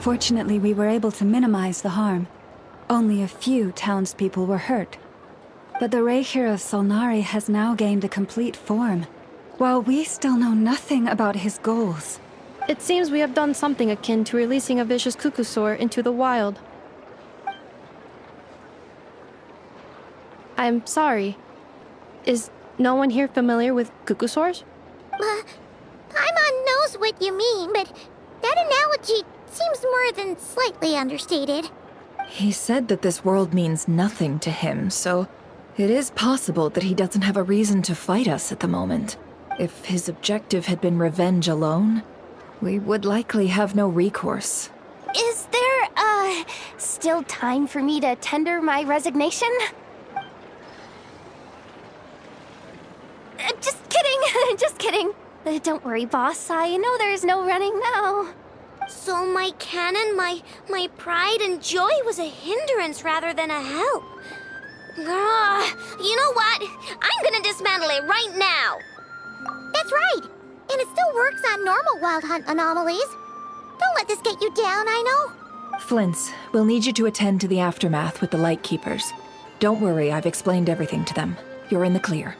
Fortunately, we were able to minimize the harm. Only a few townspeople were hurt. But the Reikir of Solnari has now gained a complete form, while we still know nothing about his goals. It seems we have done something akin to releasing a vicious cuckoosaur into the wild. I'm sorry. Is no one here familiar with cuckoosaurs? Paimon knows what you mean, but that analogy seems more than slightly understated. He said that this world means nothing to him, so it is possible that he doesn't have a reason to fight us at the moment. If his objective had been revenge alone, we would likely have no recourse. Is there, still time for me to tender my resignation? Just kidding, just kidding. Don't worry, boss. I know there's no running now. So my canon, my pride and joy was a hindrance rather than a help. You know what? I'm gonna dismantle it right now. That's right. And it still works on normal wild hunt anomalies. Don't let this get you down, I know. Flins, we'll need you to attend to the aftermath with the Lightkeepers. Don't worry, I've explained everything to them. You're in the clear.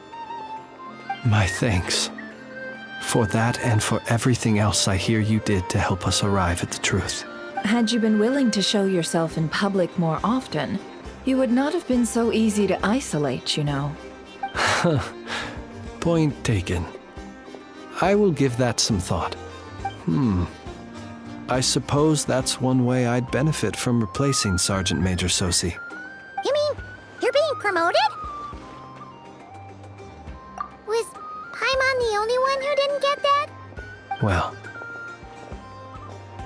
My thanks. For that and for everything else I hear you did to help us arrive at the truth. Had you been willing to show yourself in public more often, you would not have been so easy to isolate, you know. Point taken. I will give that some thought. I suppose that's one way I'd benefit from replacing Sergeant Major Sosi. You mean you're being promoted? Was Paimon the only one who didn't get that? Well,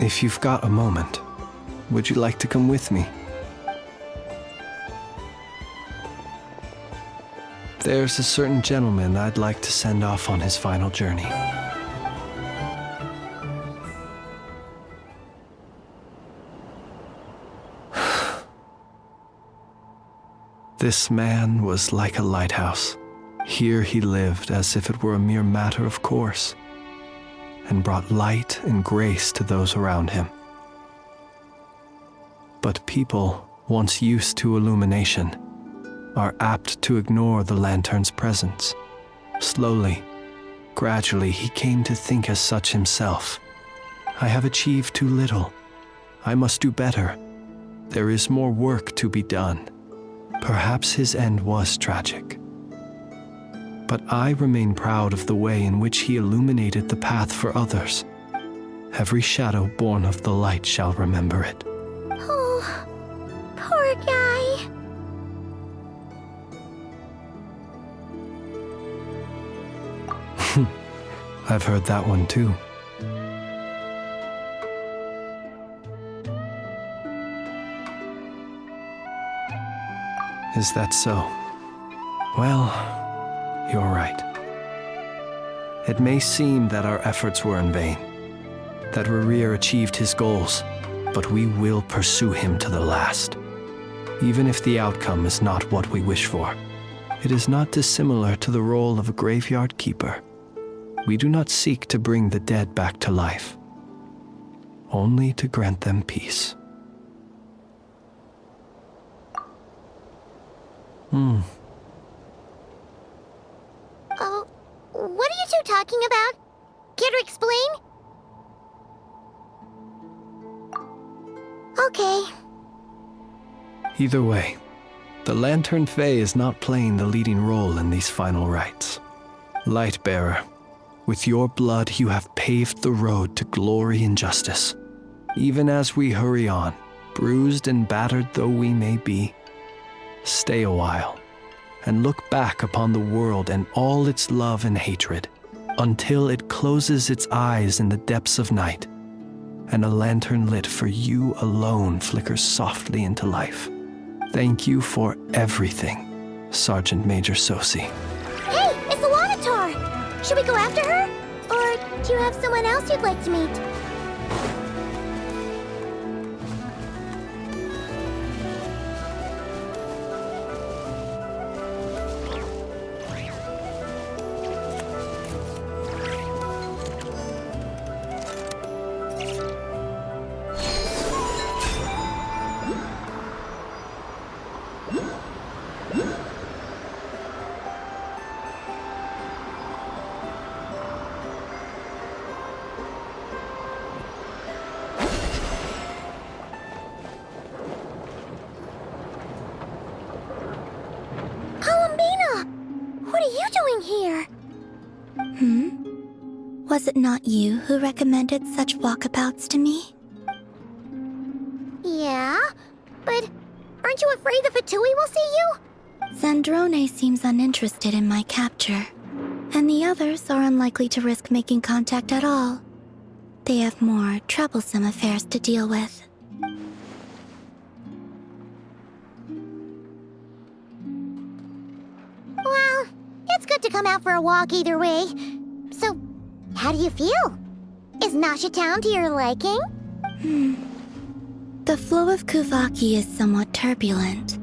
if you've got a moment, would you like to come with me? There's a certain gentleman I'd like to send off on his final journey. This man was like a lighthouse. Here he lived as if it were a mere matter of course, and brought light and grace to those around him. But people, once used to illumination, are apt to ignore the lantern's presence. Slowly, gradually, he came to think as such himself. I have achieved too little. I must do better. There is more work to be done. Perhaps his end was tragic. But I remain proud of the way in which he illuminated the path for others. Every shadow born of the light shall remember it. Oh, poor guy. I've heard that one too. Is that so? Well, you're right. It may seem that our efforts were in vain, that Rerir achieved his goals, but we will pursue him to the last. Even if the outcome is not what we wish for, it is not dissimilar to the role of a graveyard keeper. We do not seek to bring the dead back to life, only to grant them peace. Oh, what are you two talking about? Care to explain? Okay. Either way, the Lantern Fae is not playing the leading role in these final rites. Lightbearer, with your blood you have paved the road to glory and justice. Even as we hurry on, bruised and battered though we may be, stay a while and look back upon the world and all its love and hatred until it closes its eyes in the depths of night and a lantern lit for you alone flickers softly into life. Thank you for everything, Sergeant Major Sosi. Hey, it's the Lanatar! Should we go after her? Or do you have someone else you'd like to meet? doing here? Was it not you who recommended such walkabouts to me? Yeah, but aren't you afraid the Fatui will see you? Sandrone seems uninterested in my capture, and the others are unlikely to risk making contact at all. They have more troublesome affairs to deal with. Well, it's good to come out for a walk either way. So, how do you feel? Is Nasha Town to your liking? The flow of Kuvaki is somewhat turbulent,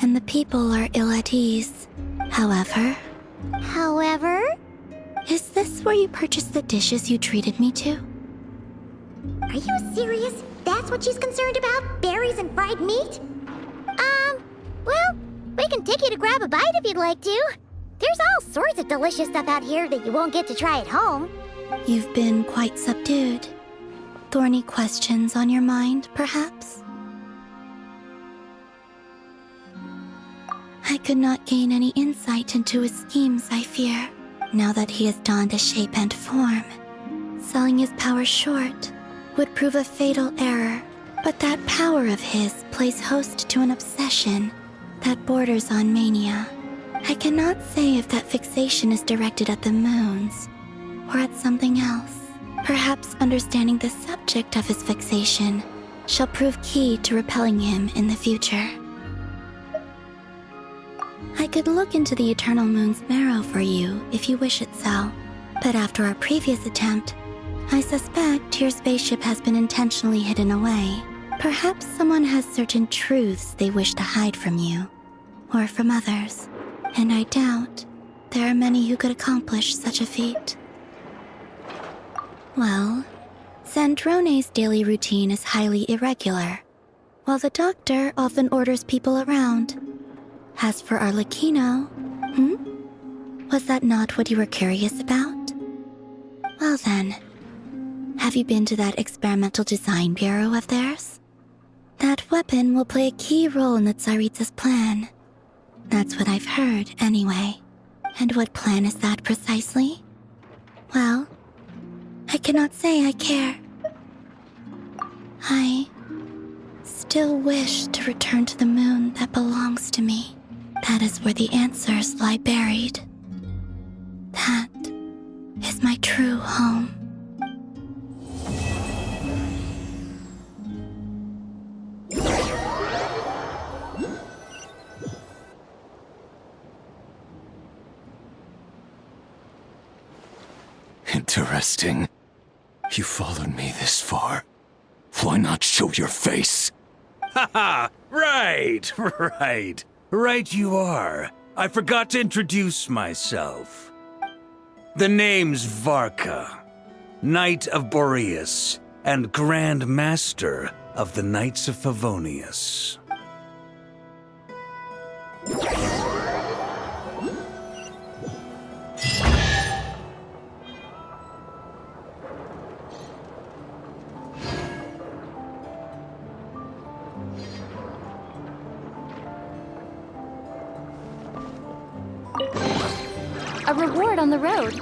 and the people are ill at ease. However? Is this where you purchased the dishes you treated me to? Are you serious? That's what she's concerned about? Berries and fried meat? Well, we can take you to grab a bite if you'd like to. There's all sorts of delicious stuff out here that you won't get to try at home. You've been quite subdued. Thorny questions on your mind, perhaps? I could not gain any insight into his schemes, I fear, now that he has donned a shape and form. Selling his power short would prove a fatal error, but that power of his plays host to an obsession that borders on mania. I cannot say if that fixation is directed at the moons or at something else. Perhaps understanding the subject of his fixation shall prove key to repelling him in the future. I could look into the Eternal Moon's marrow for you if you wish it so, but after our previous attempt, I suspect your spaceship has been intentionally hidden away. Perhaps someone has certain truths they wish to hide from you, or from others, and I doubt there are many who could accomplish such a feat. Well, Sandrone's daily routine is highly irregular, while the doctor often orders people around. As for Arlecchino, was that not what you were curious about? Well then, have you been to that experimental design bureau of theirs? That weapon will play a key role in the Tsaritsa's plan. That's what I've heard, anyway. And what plan is that precisely? Well, I cannot say I care. I still wish to return to the moon that belongs to me. That is where the answers lie buried. That is my true home. Interesting. You followed me this far. Why not show your face? Haha! Right! Right you are. I forgot to introduce myself. The name's Varka, Knight of Boreas, and Grand Master of the Knights of Favonius. A reward on the road.